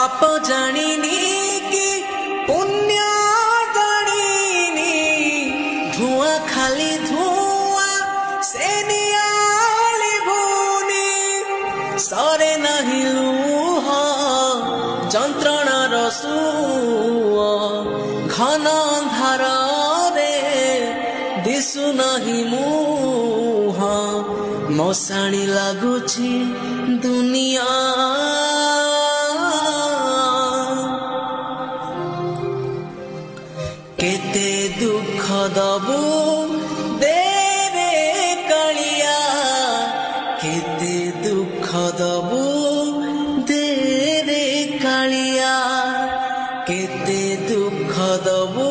पाप जानिनी कि पुण्य जानिनी धुआं खाली धुआं से नियाली भूनी सरे नहीं लूह जंत्रणा रसुआ घन अंधार रे दिसु नहीं मुह मशाणी लगुची दुनिया केते दुख दबु देरे कालिया केते दुख दबु देरे कालिया केते दुख दबु